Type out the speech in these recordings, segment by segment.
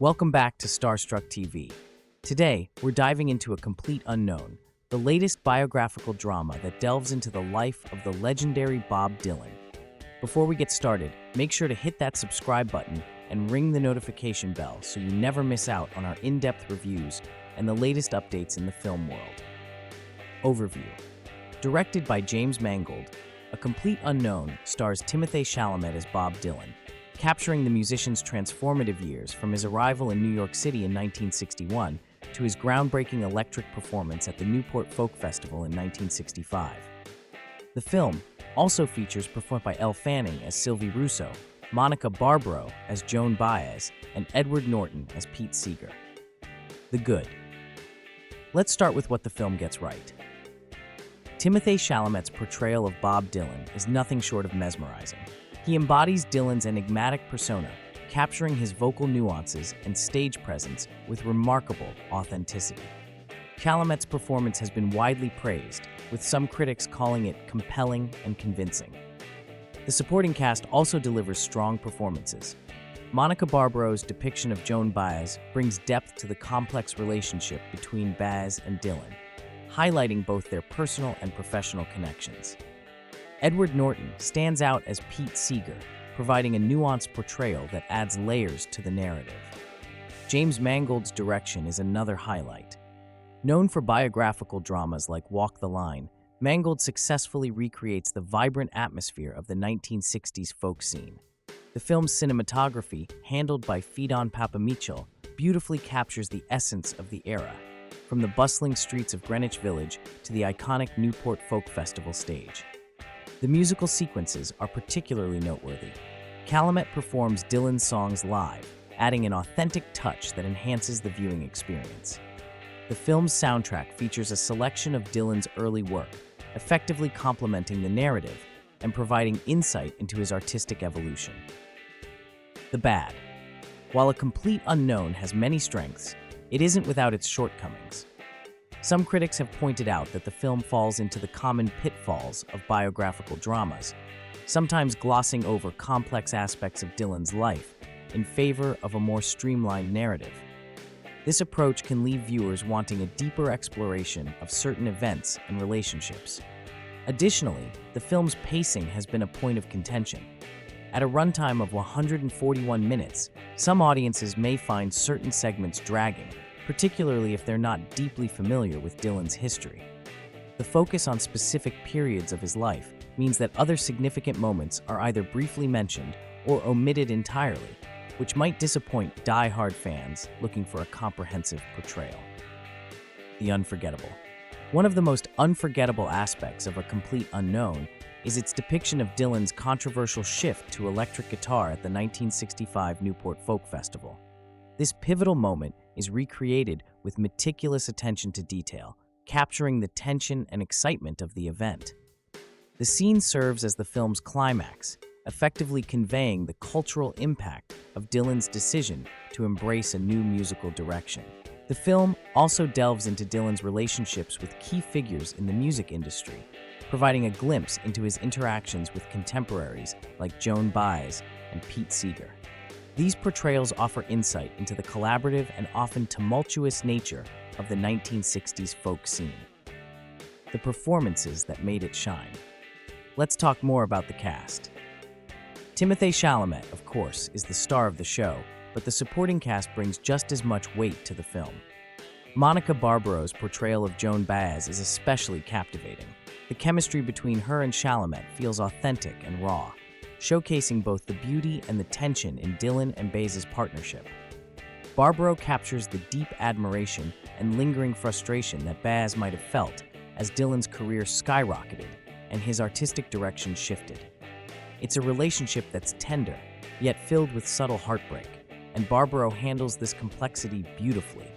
Welcome back to Starstruck TV. Today, we're diving into A Complete Unknown, the latest biographical drama that delves into the life of the legendary Bob Dylan. Before we get started, make sure to hit that subscribe button and ring the notification bell so you never miss out on our in-depth reviews and the latest updates in the film world. Overview. Directed by James Mangold, A Complete Unknown stars Timothée Chalamet as Bob Dylan, capturing the musician's transformative years from his arrival in New York City in 1961 to his groundbreaking electric performance at the Newport Folk Festival in 1965. The film also features performed by Elle Fanning as Sylvie Russo, Monica Barbaro as Joan Baez, and Edward Norton as Pete Seeger. The good. Let's start with what the film gets right. Timothée Chalamet's portrayal of Bob Dylan is nothing short of mesmerizing. He embodies Dylan's enigmatic persona, capturing his vocal nuances and stage presence with remarkable authenticity. Chalamet's performance has been widely praised, with some critics calling it compelling and convincing. The supporting cast also delivers strong performances. Monica Barbaro's depiction of Joan Baez brings depth to the complex relationship between Baez and Dylan, highlighting both their personal and professional connections. Edward Norton stands out as Pete Seeger, providing a nuanced portrayal that adds layers to the narrative. James Mangold's direction is another highlight. Known for biographical dramas like Walk the Line, Mangold successfully recreates the vibrant atmosphere of the 1960s folk scene. The film's cinematography, handled by Fidon Papamichel, beautifully captures the essence of the era, from the bustling streets of Greenwich Village to the iconic Newport Folk Festival stage. The musical sequences are particularly noteworthy. Chalamet performs Dylan's songs live, adding an authentic touch that enhances the viewing experience. The film's soundtrack features a selection of Dylan's early work, effectively complementing the narrative and providing insight into his artistic evolution. The bad. While A Complete Unknown has many strengths, it isn't without its shortcomings. Some critics have pointed out that the film falls into the common pitfalls of biographical dramas, sometimes glossing over complex aspects of Dylan's life in favor of a more streamlined narrative. This approach can leave viewers wanting a deeper exploration of certain events and relationships. Additionally, the film's pacing has been a point of contention. At a runtime of 141 minutes, some audiences may find certain segments dragging, particularly if they're not deeply familiar with Dylan's history. The focus on specific periods of his life means that other significant moments are either briefly mentioned or omitted entirely, which might disappoint die-hard fans looking for a comprehensive portrayal. The unforgettable. One of the most unforgettable aspects of A Complete Unknown is its depiction of Dylan's controversial shift to electric guitar at the 1965 Newport Folk Festival. This pivotal moment is recreated with meticulous attention to detail, capturing the tension and excitement of the event. The scene serves as the film's climax, effectively conveying the cultural impact of Dylan's decision to embrace a new musical direction. The film also delves into Dylan's relationships with key figures in the music industry, providing a glimpse into his interactions with contemporaries like Joan Baez and Pete Seeger. These portrayals offer insight into the collaborative and often tumultuous nature of the 1960s folk scene. The performances that made it shine. Let's talk more about the cast. Timothée Chalamet, of course, is the star of the show, but the supporting cast brings just as much weight to the film. Monica Barbaro's portrayal of Joan Baez is especially captivating. The chemistry between her and Chalamet feels authentic and raw, showcasing both the beauty and the tension in Dylan and Baez's partnership. Barbaro captures the deep admiration and lingering frustration that Baez might have felt as Dylan's career skyrocketed and his artistic direction shifted. It's a relationship that's tender, yet filled with subtle heartbreak, and Barbaro handles this complexity beautifully.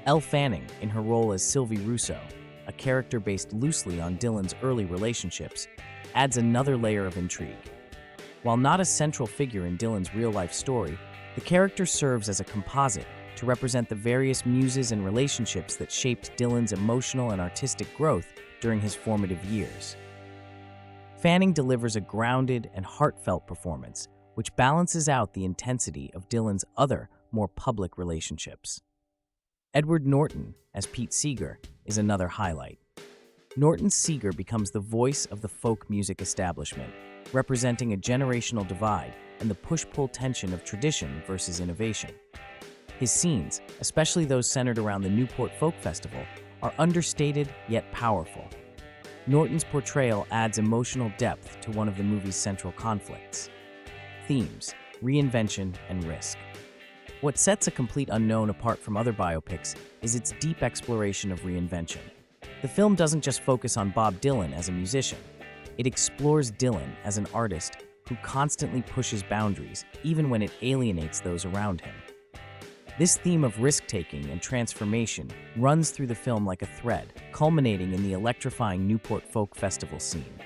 Elle Fanning, in her role as Sylvie Russo, a character based loosely on Dylan's early relationships, adds another layer of intrigue. While not a central figure in Dylan's real-life story, the character serves as a composite to represent the various muses and relationships that shaped Dylan's emotional and artistic growth during his formative years. Fanning delivers a grounded and heartfelt performance, which balances out the intensity of Dylan's other, more public relationships. Edward Norton, as Pete Seeger, is another highlight. Norton Seeger becomes the voice of the folk music establishment, representing a generational divide and the push-pull tension of tradition versus innovation. His scenes, especially those centered around the Newport Folk Festival, are understated yet powerful. Norton's portrayal adds emotional depth to one of the movie's central conflicts. Themes: reinvention and risk. What sets A Complete Unknown apart from other biopics is its deep exploration of reinvention. The film doesn't just focus on Bob Dylan as a musician. It explores Dylan as an artist who constantly pushes boundaries, even when it alienates those around him. This theme of risk-taking and transformation runs through the film like a thread, culminating in the electrifying Newport Folk Festival scene.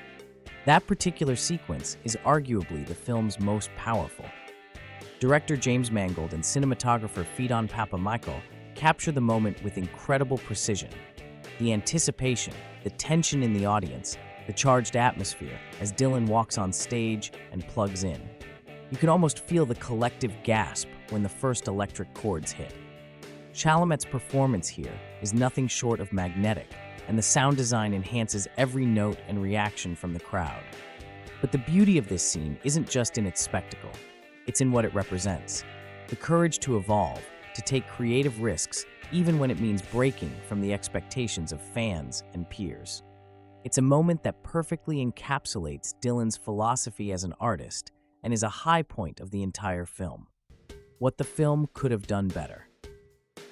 That particular sequence is arguably the film's most powerful. Director James Mangold and cinematographer Pheidon Papamichael capture the moment with incredible precision. The anticipation, the tension in the audience, the charged atmosphere as Dylan walks on stage and plugs in. You can almost feel the collective gasp when the first electric chords hit. Chalamet's performance here is nothing short of magnetic, and the sound design enhances every note and reaction from the crowd. But the beauty of this scene isn't just in its spectacle, it's in what it represents. The courage to evolve, to take creative risks, even when it means breaking from the expectations of fans and peers. It's a moment that perfectly encapsulates Dylan's philosophy as an artist and is a high point of the entire film. What the film could have done better.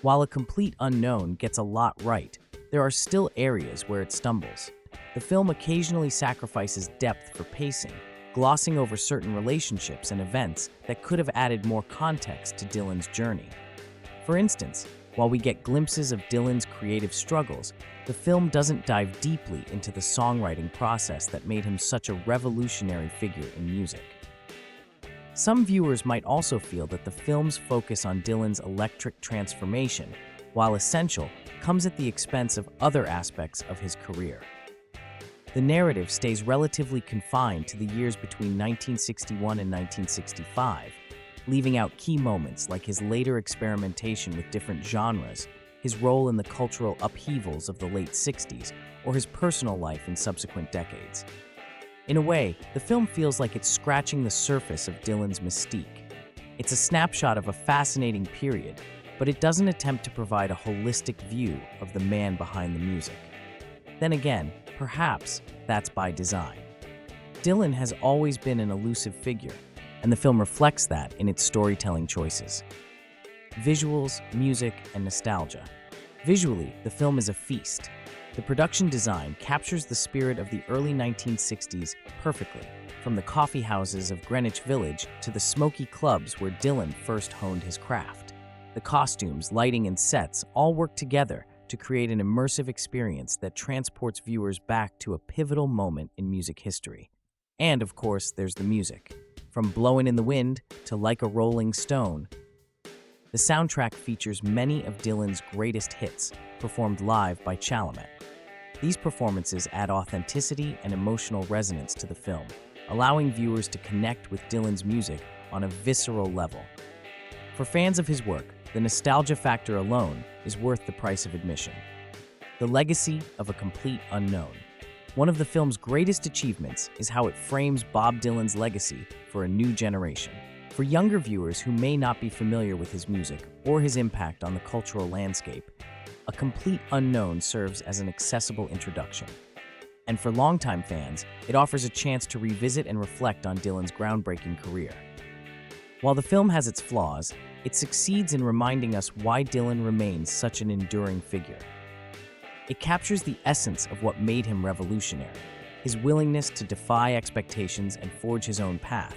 While A Complete Unknown gets a lot right, there are still areas where it stumbles. The film occasionally sacrifices depth for pacing, glossing over certain relationships and events that could have added more context to Dylan's journey. For instance, while we get glimpses of Dylan's creative struggles, the film doesn't dive deeply into the songwriting process that made him such a revolutionary figure in music. Some viewers might also feel that the film's focus on Dylan's electric transformation, while essential, comes at the expense of other aspects of his career. The narrative stays relatively confined to the years between 1961 and 1965, leaving out key moments like his later experimentation with different genres, his role in the cultural upheavals of the late 60s, or his personal life in subsequent decades. In a way, the film feels like it's scratching the surface of Dylan's mystique. It's a snapshot of a fascinating period, but it doesn't attempt to provide a holistic view of the man behind the music. Then again, perhaps that's by design. Dylan has always been an elusive figure, and the film reflects that in its storytelling choices. Visuals, music, and nostalgia. Visually, the film is a feast. The production design captures the spirit of the early 1960s perfectly, from the coffee houses of Greenwich Village to the smoky clubs where Dylan first honed his craft. The costumes, lighting, and sets all work together to create an immersive experience that transports viewers back to a pivotal moment in music history. And of course, there's the music. From Blowin' in the Wind to Like a Rolling Stone, the soundtrack features many of Dylan's greatest hits, performed live by Chalamet. These performances add authenticity and emotional resonance to the film, allowing viewers to connect with Dylan's music on a visceral level. For fans of his work, the nostalgia factor alone is worth the price of admission. The legacy of A Complete Unknown. One of the film's greatest achievements is how it frames Bob Dylan's legacy for a new generation. For younger viewers who may not be familiar with his music or his impact on the cultural landscape, A Complete Unknown serves as an accessible introduction. And for longtime fans, it offers a chance to revisit and reflect on Dylan's groundbreaking career. While the film has its flaws, it succeeds in reminding us why Dylan remains such an enduring figure. It captures the essence of what made him revolutionary, his willingness to defy expectations and forge his own path,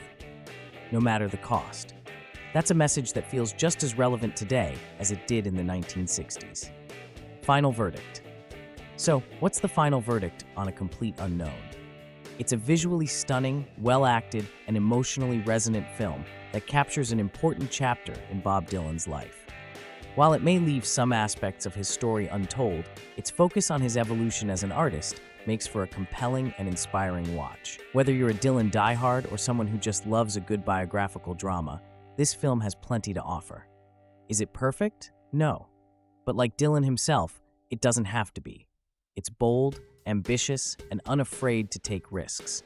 no matter the cost. That's a message that feels just as relevant today as it did in the 1960s. Final verdict. So, what's the final verdict on A Complete Unknown? It's a visually stunning, well-acted, and emotionally resonant film that captures an important chapter in Bob Dylan's life. While it may leave some aspects of his story untold, its focus on his evolution as an artist makes for a compelling and inspiring watch. Whether you're a Dylan diehard or someone who just loves a good biographical drama, this film has plenty to offer. Is it perfect? No. But like Dylan himself, it doesn't have to be. It's bold, ambitious, and unafraid to take risks,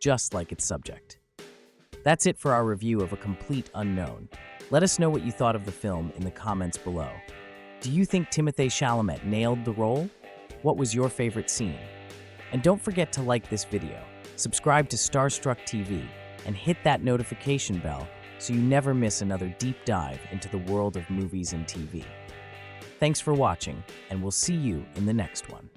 just like its subject. That's it for our review of A Complete Unknown. Let us know what you thought of the film in the comments below. Do you think Timothée Chalamet nailed the role? What was your favorite scene? And don't forget to like this video, subscribe to Starstruck TV, and hit that notification bell so you never miss another deep dive into the world of movies and TV. Thanks for watching, and we'll see you in the next one.